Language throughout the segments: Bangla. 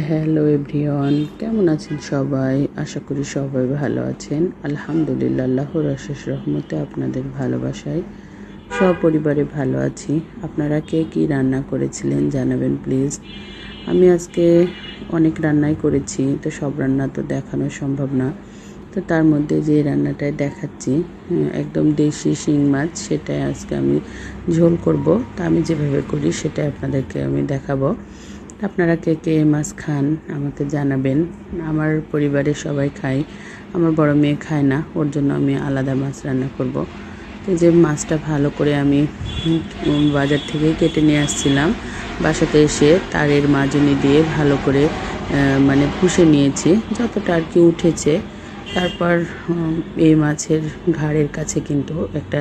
হ্যালো এভরিওয়ান, কেমন আছেন সবাই? আশা করি সবাই ভালো আছেন। আলহামদুলিল্লাহ, আল্লাহর অশেষ রহমতে আপনাদের ভালোবাসায় সপরিবারে ভালো আছি। আপনারা কে কী রান্না করেছিলেন জানাবেন প্লিজ। আমি আজকে অনেক রান্নাই করেছি, তো সব রান্না তো দেখানো সম্ভব না। তো তার মধ্যে যে রান্নাটাই দেখাচ্ছি একদম দেশি শিং মাছ, সেটাই আজকে আমি ঝোল করব। তা আমি যেভাবে করি সেটাই আপনাদেরকে আমি দেখাবো। আপনারা কে কে মাছ খান আমাকে জানাবেন। আমার পরিবারে সবাই খায়, আমার বড় মেয়ে খায় না, ওর জন্য আমি আলাদা মাছ রান্না করব। তো যে মাছটা ভালো করে আমি বাজার থেকে কেটে নিয়ে আসছিলাম, বাসাতে এসে তারের মাজনি দিয়ে ভালো করে মানে পুষে নিয়েছি যতটা আর কি উঠেছে। তারপর এই মাছের ঘাড়ের কাছে কিন্তু একটা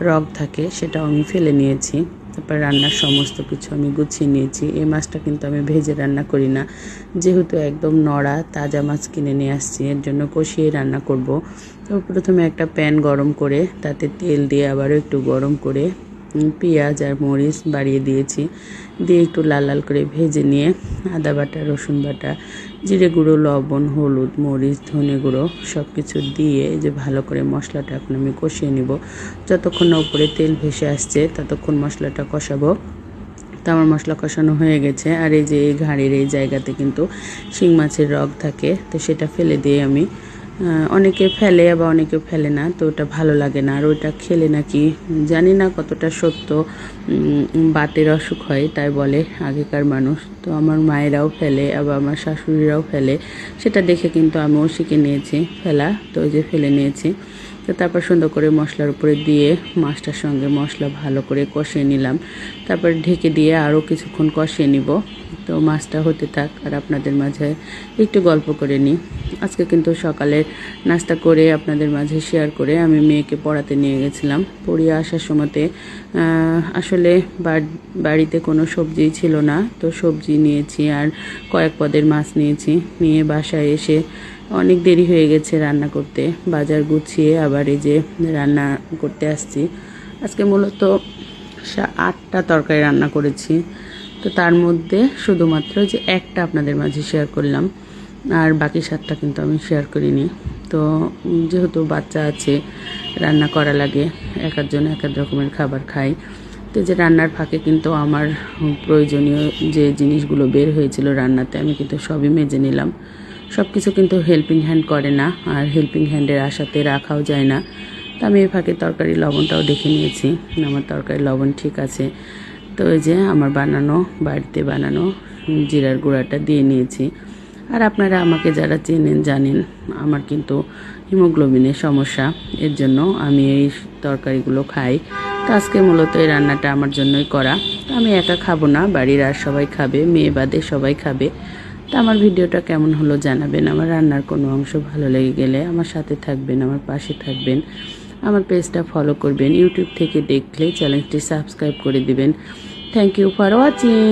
রগ থাকে, সেটাও আমি ফেলে নিয়েছি। তারপর রান্নার সমস্ত কিছু আমি গুছিয়ে নিয়েছি। এই মাছটা কিন্তু আমি ভেজে রান্না করি না, যেহেতু একদম নড়া তাজা মাছ কিনে নিয়ে আসছি, এর জন্য কষিয়ে রান্না করব। তো প্রথমে একটা প্যান গরম করে তাতে তেল দিয়ে আবারও একটু গরম করে পেঁয়াজ আর মরিচ বাড়িয়ে দিয়েছি, দিয়ে একটু লাল লাল করে ভেজে নিয়ে আদা বাটা, রসুন বাটা, জিরে গুঁড়ো, লবণ, হলুদ, মরিচ, ধনে গুঁড়ো সব কিছু দিয়ে যে ভালো করে মশলাটা এখন আমি কষিয়ে নিব। যতক্ষণ না উপরে তেল ভেসে আসছে ততক্ষণ মশলাটা কষাবো। তো আমার মশলা কষানো হয়ে গেছে। আর এই যে এই ঘাড়ের এই জায়গাতে কিন্তু শিং মাছের রগ থাকে, তো সেটা ফেলে দিয়ে আমি অনেকে ফেলে আবার অনেকে ফেলে না, তো ওটা ভালো লাগে না। আর ওইটা খেলে নাকি জানি না কতটা সত্য, বাতের অসুখ হয় তাই বলে আগেকার মানুষ। তো আমার মায়েরাও ফেলে, আবার আমার শাশুড়িরাও ফেলে, সেটা দেখে কিন্তু আমিও শিখে নিয়েছি ফেলা। তো ওই যে ফেলে নিয়েছি। তো তারপর সুন্দর করে মশলার উপরে দিয়ে মাছটার সঙ্গে মশলা ভালো করে কষিয়ে নিলাম। তারপর ঢেকে দিয়ে আরও কিছুক্ষণ কষিয়ে নিব। তো মাছটা হতে থাক আর আপনাদের মাঝে একটু গল্প করে নিই। আজকে কিন্তু সকালের নাস্তা করে আপনাদের মাঝে শেয়ার করে আমি মেয়েকে পড়াতে নিয়ে গেছিলাম। পড়িয়ে আসার সময়তে আসলে বাড়িতে কোনো সবজি ছিল না, তো সবজি নিয়েছি আর কয়েক পদের মাছ নিয়েছি। নিয়ে বাসায় এসে অনেক দেরি হয়ে গেছে রান্না করতে, বাজার গুছিয়ে আবার এই যে রান্না করতে আসছি। আজকে মূলত 8টা তরকারি রান্না করেছি, তো তার মধ্যে শুধুমাত্র যে একটা আপনাদের মাঝে শেয়ার করলাম, আর বাকি 7টা কিন্তু আমি শেয়ার করিনি। তো যেহেতু বাচ্চা আছে, রান্না করা লাগে, এক একজন এক এক রকমের খাবার খাই। তো যে রান্নার ফাঁকে কিন্তু আমার প্রয়োজনীয় যে জিনিসগুলো বের হয়েছিল রান্নাতে, আমি কিন্তু সবই মেজে নিলাম। সব কিছু কিন্তু হেল্পিং হ্যান্ড করে না, আর হেল্পিং হ্যান্ডের আশাতে রাখাও যায় না। তো আমি এই ফাঁকে তরকারি লবণটাও দেখে নিয়েছি, আমার তরকারি লবণ ঠিক আছে। তো ওই যে আমার বানানো, বাড়িতে বানানো জিরার গুঁড়াটা দিয়ে নিয়েছি। আর আপনারা আমাকে যারা চেনেন জানেন আমার কিন্তু হিমোগ্লোবিনের সমস্যা, এর জন্য আমি এই তরকারিগুলো খাই। তো আজকে মূলত এই রান্নাটা আমার জন্যই করা। তো আমি একা খাবো না, বাড়ির আর সবাই খাবে, মেয়ে বাদে সবাই খাবে। তো আমার ভিডিওটা কেমন হলো জানাবেন। আমার রান্নার কোনো অংশ ভালো লেগে গেলে আমার সাথে থাকবেন, আমার পাশে থাকবেন, আমার পেজটা ফলো করবেন। ইউটিউব থেকে দেখলে চ্যানেলটি সাবস্ক্রাইব করে দিবেন। Thank you for watching.